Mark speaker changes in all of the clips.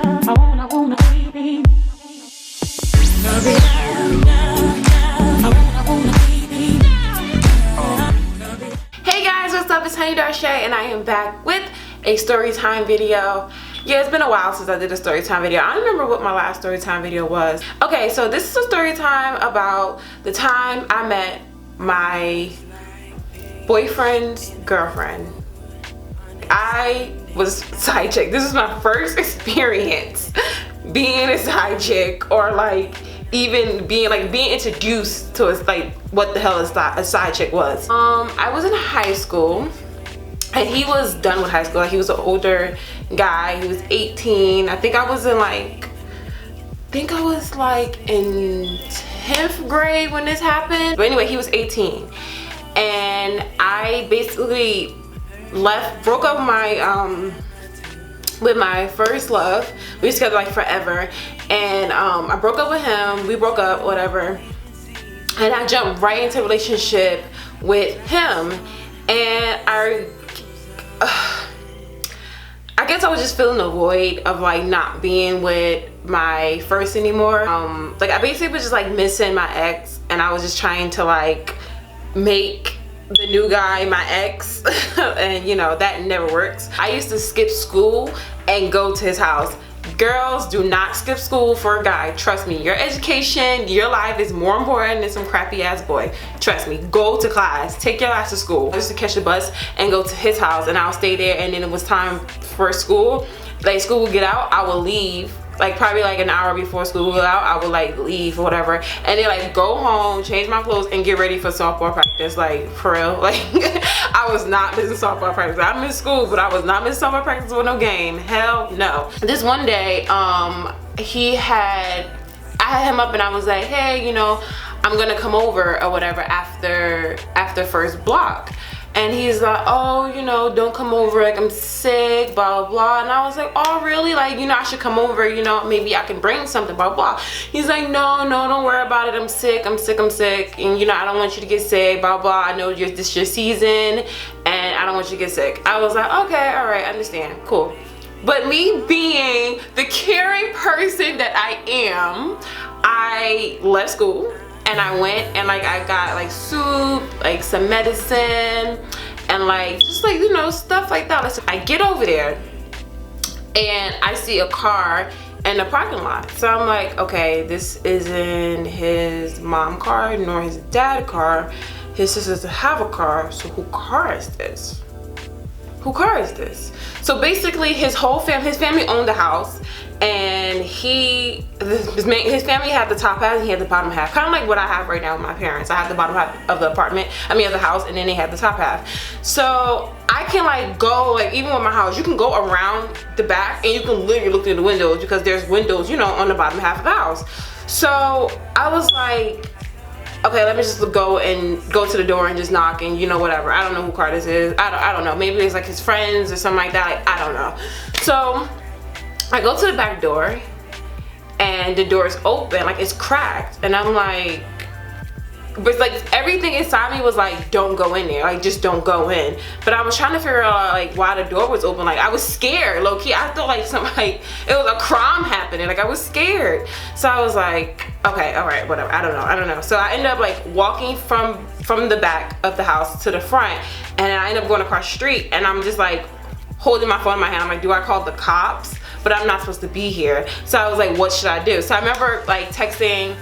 Speaker 1: Hey guys, what's up? It's Honey Darche and I am back with a story time video. Yeah, it's been a while since I did a story time video. I don't remember what my last story time video was. Okay, so this is a story time about the time I met my boyfriend's girlfriend. I was side chick. This is my first experience being a side chick, or like even being introduced to like what the hell a side chick was. I was in high school and he was done with high school. Like, he was an older guy. He was 18. I think I was in like in 10th grade when this happened. But anyway, he was 18 and I basically broke up with my first love. We was together like forever, and I broke up with him. We broke up, whatever, and I jumped right into a relationship with him. And I guess I was just feeling the void of like not being with my first anymore. Like, I basically was just like missing my ex, and I was just trying to like make the new guy my ex. And you know, that never works. I used to skip school and go to his house. Girls, do not skip school for a guy. Trust me, your education, your life is more important than some crappy ass boy. Trust me, go to class, take your ass to school. I used to catch the bus and go to his house, and I'll stay there, and then it was time for school. Like, school would get out, I will leave. Like, probably like an hour before school would get out, I would like leave or whatever, and then like go home, change my clothes, and get ready for softball practice. Like, for real. Like, I was not missing softball practice. I missed school, but I was not missing softball practice with no game. Hell no. This one day, I had him up and I was like, hey, you know, I'm gonna come over or whatever after first block. And he's like, oh, you know, don't come over, like, I'm sick, blah, blah, blah. And I was like, oh, really? Like, you know, I should come over, you know, maybe I can bring something, blah, blah. He's like, no, don't worry about it. I'm sick. And, you know, I don't want you to get sick, blah, blah. I know this is your season, and I don't want you to get sick. I was like, okay, all right, I understand, cool. But me being the caring person that I am, I left school. And I went and like I got like soup, like some medicine, and like just like, you know, stuff like that. So I get over there and I see a car in the parking lot. So I'm like, okay, this isn't his mom car nor his dad car. His sisters have a car, so who car is this? Who car is this? So basically his family owned the house, and his family had the top half and he had the bottom half, kind of like what I have right now with my parents. I have the bottom half of the apartment, of the house, and then they had the top half. So I can like go, like, even with my house, you can go around the back and you can literally look through the windows, because there's windows, you know, on the bottom half of the house. So I was like, okay, let me just go to the door and just knock, and you know, whatever. I don't know who car this is. I don't know. Maybe it's like his friends or something like that. Like, I don't know. So I go to the back door and the door is open, like it's cracked, and I'm like, but it's like everything inside me was like, don't go in there, like just don't go in. But I was trying to figure out like why the door was open. Like, I was scared, low key. I felt like it was a crime happening. Like, I was scared. So I was like, okay, all right, whatever. I don't know. So I ended up like walking from the back of the house to the front, and I ended up going across the street, and I'm just like holding my phone in my hand. I'm like, do I call the cops? But I'm not supposed to be here. So I was like, what should I do? So I remember like texting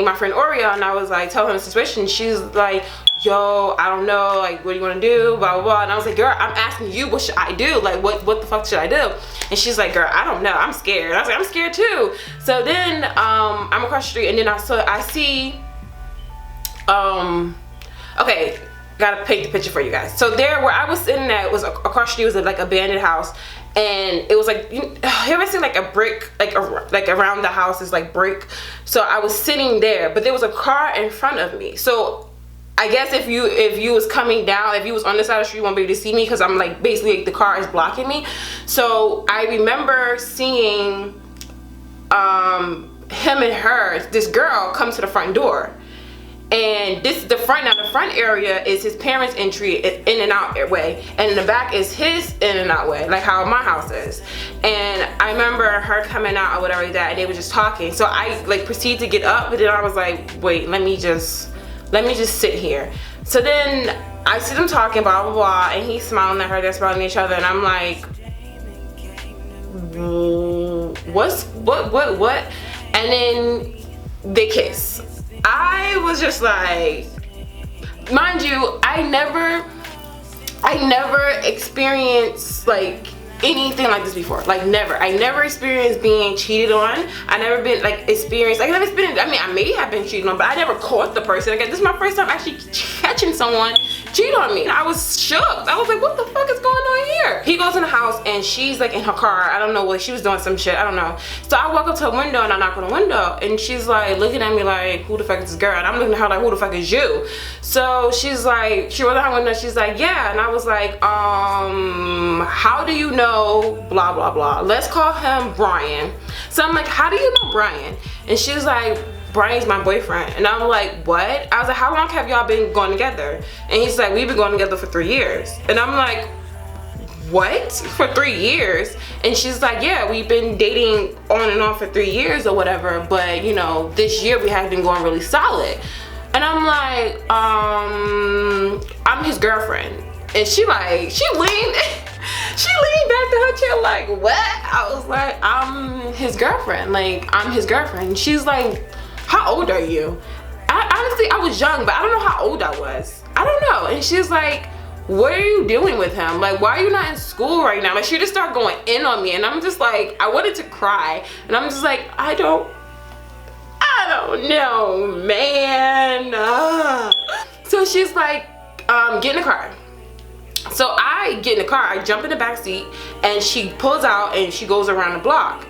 Speaker 1: my friend Oreo, and I was like, telling her the situation. She's like, yo, I don't know, like, what do you want to do, blah, blah, blah. And I was like, girl, I'm asking you, what should I do? Like, what the fuck should I do? And she's like, girl, I don't know, I'm scared. I was like, I'm scared too. So then I'm across the street, and then I see okay, gotta paint the picture for you guys. So there, where I was sitting at, was across the street was like abandoned house, and it was like, you ever seen like a brick, like around the house is like brick. So I was sitting there, but there was a car in front of me. So I guess if you was coming down, if you was on this side of the street, you won't be able to see me, because I'm like, basically like, the car is blocking me. So I remember seeing him and her, this girl, come to the front door. And this is the front. Now the front area is his parents' entry, in and out way, and in the back is his in and out way, like how my house is. And I remember her coming out or whatever like that, and they were just talking. So I like proceeded to get up, but then I was like, wait, let me just sit here. So then I see them talking, blah blah blah, and he's smiling at her, they're smiling at each other, and I'm like, what? And then they kiss. I was just like, mind you, I never experienced like anything like this before. Like never. I never experienced being cheated on. I never been like experienced. Like I never been. I mean, I may have been cheated on, but I never caught the person. Like this is my first time actually catching someone cheat on me. And I was shook. I was like, what the fuck is going on here? He goes in the house and she's like in her car. I don't know what she was doing, some shit. I don't know. So I walk up to her window and I knock on the window and she's like looking at me like, who the fuck is this girl? And I'm looking at her like, who the fuck is you? So she's like, she rolled out her window. She's like, yeah. And I was like, how do you know? Blah blah blah. Let's call him Brian. So I'm like, how do you know Brian? And she's like, Brian's my boyfriend. And I'm like, what? I was like, how long have y'all been going together? And he's like, we've been going together for 3 years. And I'm like, what? For 3 years? And she's like, yeah, we've been dating on and on for 3 years or whatever, but you know, this year we have been going really solid. And I'm like, I'm his girlfriend. And she leaned back to her chair like, what? I was like, I'm his girlfriend. Like, I'm his girlfriend. And she's like, how old are you? Honestly, I was young, but I don't know how old I was. I don't know. And she's like, what are you doing with him? Like, why are you not in school right now? Like, she just started going in on me. And I'm just like, I wanted to cry. And I'm just like, I don't know, man. So she's like, get in the car. So I get in the car, I jump in the back seat, and she pulls out and she goes around the block.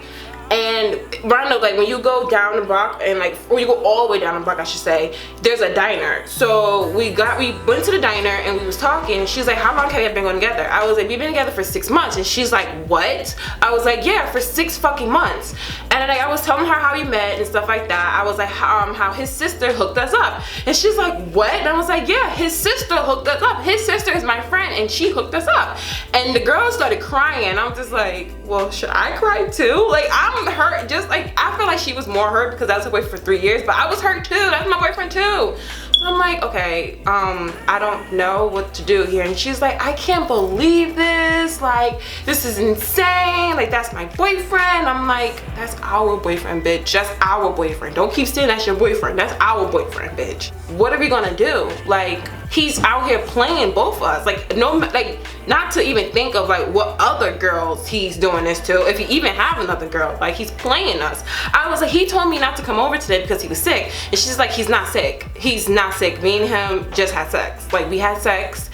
Speaker 1: And Rhino, like when you go down the block and like, or you go all the way down the block, I should say, there's a diner. So we went to the diner and we was talking. And she's like, how long have you been going together? I was like, we've been together for 6 months. And she's like, what? I was like, yeah, for 6 fucking months. And like I was telling her how we met and stuff like that. I was like, how his sister hooked us up. And she's like, what? And I was like, yeah, his sister hooked us up. His sister is my friend and she hooked us up. And the girl started crying. I'm just like, well, should I cry too? Like, I'm hurt. Just like, I feel like she was more hurt because I was away for 3 years, but I was hurt too. That's my boyfriend too. So I'm like, okay, I don't know what to do here. And she's like, I can't believe this. Like, this is insane. Like, that's my boyfriend. I'm like, that's our boyfriend, bitch. That's our boyfriend. Don't keep saying that's your boyfriend. That's our boyfriend, bitch. What are we gonna do? Like, he's out here playing both of us. Like, no, like, not to even think of like what other girls he's doing this to, if he even have another girl. Like, he's playing us. I was like, he told me not to come over today because he was sick. And she's like, he's not sick. He's not sick. Me and him just had sex. Like, we had sex.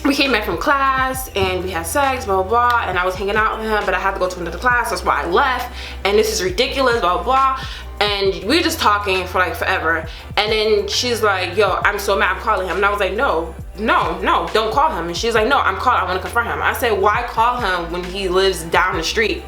Speaker 1: We came back from class and we had sex, blah, blah, blah. And I was hanging out with him, but I had to go to another class. That's why I left. And this is ridiculous, blah, blah. And we were just talking for like forever. And then she's like, yo, I'm so mad, I'm calling him. And I was like, no, don't call him. And she's like, no, I'm calling, I want to confront him. I said, why call him when he lives down the street?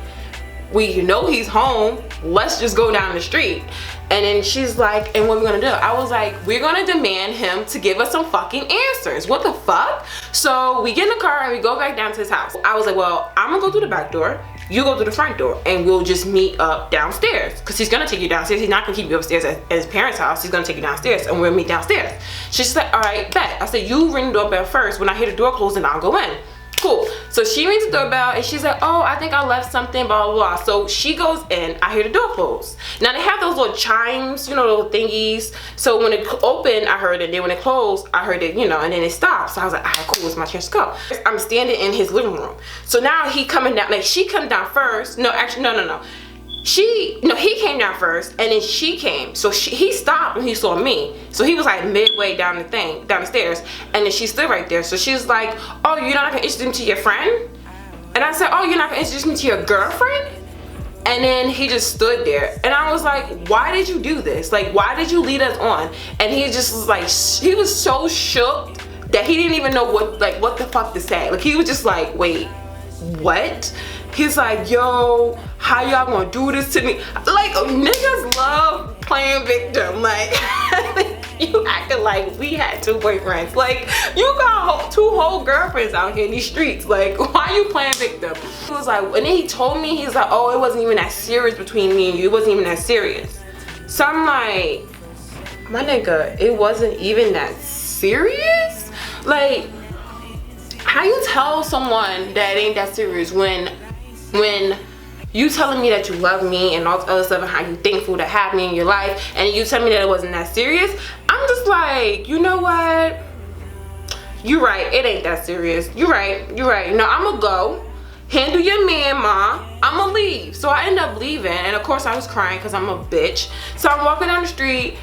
Speaker 1: We know he's home, let's just go down the street. And then she's like, and what are we gonna do? I was like, we're gonna demand him to give us some fucking answers. What the fuck? So we get in the car and we go back down to his house. I was like, well, I'm gonna go through the back door, you go through the front door, and we'll just meet up downstairs. Cause he's gonna take you downstairs. He's not gonna keep you upstairs at his parents' house. He's gonna take you downstairs and we'll meet downstairs. She's like, all right, bet. I said, you ring the doorbell first. When I hear the door close, then I'll go in. Cool. So she rings the doorbell and she's like, oh, I think I left something, blah, blah, blah. So she goes in, I hear the door close. Now they have those little chimes, you know, little thingies. So when it opened, I heard it. And then when it closed, I heard it, you know, and then it stopped. So I was like, all right, cool, it's my chance to go. I'm standing in his living room. So now he coming down, like she come down first. No, actually, no. He came down first and then she came. So he stopped when he saw me. So he was like midway down the stairs, and then she stood right there. So she was like, oh, you're not gonna introduce me to your friend? And I said, oh, you're not gonna introduce me to your girlfriend? And then he just stood there. And I was like, why did you do this? Like, why did you lead us on? And he just was like, he was so shook that he didn't even know what the fuck to say. Like, he was just like, wait, what? He's like, yo, how y'all gonna do this to me? Like, niggas love playing victim. Like, You acting like we had 2 boyfriends. Like, you got 2 whole girlfriends out here in these streets. Like, why you playing victim? He was like, and then he told me, he's like, oh, it wasn't even that serious between me and you. It wasn't even that serious. So I'm like, my nigga, it wasn't even that serious? Like, how you tell someone that it ain't that serious when you telling me that you love me and all this other stuff and how you thankful to have me in your life, and you tell me that it wasn't that serious? I'm just like, you know what? You're right, it ain't that serious. You're right. No, I'ma go. Handle your man, ma. I'ma leave. So I end up leaving, and of course I was crying because I'm a bitch. So I'm walking down the street,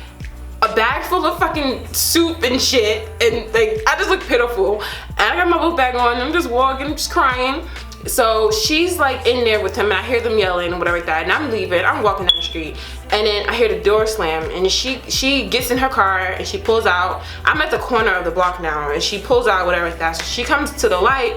Speaker 1: a bag full of fucking soup and shit, and like I just look pitiful. And I got my book bag on, and I'm just walking, just crying. So she's like in there with him, and I hear them yelling and whatever like that, and I'm leaving. I'm walking down the street, and then I hear the door slam, and she gets in her car and she pulls out. I'm at the corner of the block now, and she pulls out whatever like that. So she comes to the light.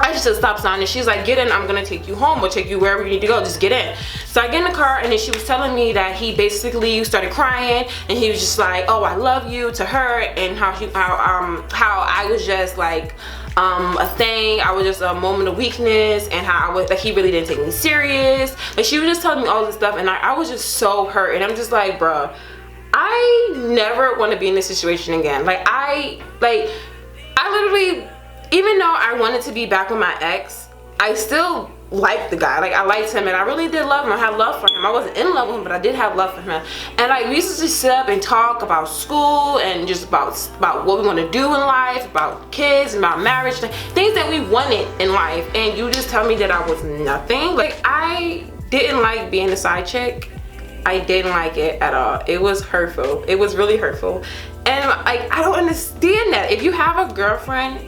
Speaker 1: I just said stop sign, and she's like, get in, I'm gonna take you home or take you wherever you need to go, just get in. So I get in the car, and then she was telling me that he basically started crying, and he was just like, oh, I love you to her, and how I was just like a thing, I was just a moment of weakness, and how I was like, he really didn't take me serious. Like, she was just telling me all this stuff, and I was just so hurt, and I'm just like, bruh, I never want to be in this situation again. Like I literally, even though I wanted to be back with my ex, I still liked the guy. Like, I liked him, and I really did love him. I had love for him. I wasn't in love with him, but I did have love for him. And like, we used to just sit up and talk about school and just about what we want to do in life, about kids, about marriage, things that we wanted in life. And you just tell me that I was nothing. Like, I didn't like being a side chick. I didn't like it at all. It was hurtful. It was really hurtful. And like, I don't understand that. If you have a girlfriend,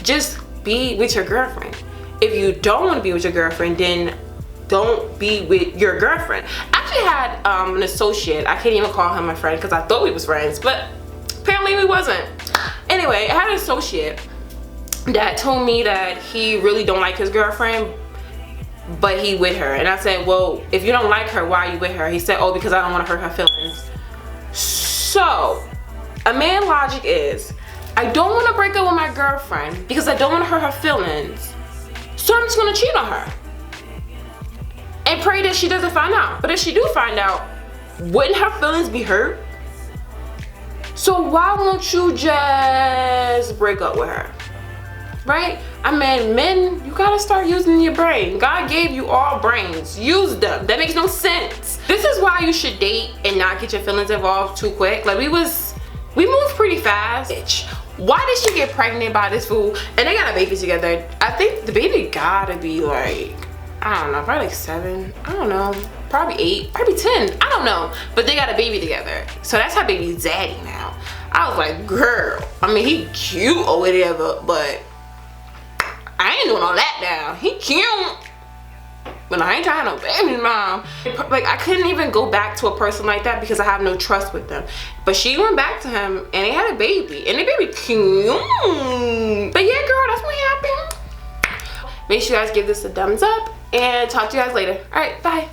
Speaker 1: just be with your girlfriend. If you don't want to be with your girlfriend, then don't be with your girlfriend. I actually had an associate. I can't even call him my friend because I thought we was friends, but apparently we wasn't. Anyway, I had an associate that told me that he really don't like his girlfriend, but he with her. And I said, well, if you don't like her, why are you with her? He said, oh, because I don't want to hurt her feelings. So a man logic is, I don't want to break up with my girlfriend because I don't want to hurt her feelings, so I'm just going to cheat on her and pray that she doesn't find out. But if she do find out, wouldn't her feelings be hurt? So why won't you just break up with her? Right? I mean, men, you gotta start using your brain. God gave you all brains. Use them. That makes no sense. This is why you should date and not get your feelings involved too quick. Like, we moved pretty fast. Why did she get pregnant by this fool? And they got a baby together. I think the baby gotta be like, I don't know, probably like 7. I don't know, probably 8, probably 10. I don't know. But they got a baby together. So that's her baby's daddy now. I was like, girl, I mean, he cute or whatever, but I ain't doing all that now. He cute, but I ain't trying no baby mom. Like, I couldn't even go back to a person like that because I have no trust with them. But she went back to him, and they had a baby, and the baby cute. But yeah, girl, that's what happened. Make sure you guys give this a thumbs up, and talk to you guys later. All right, bye.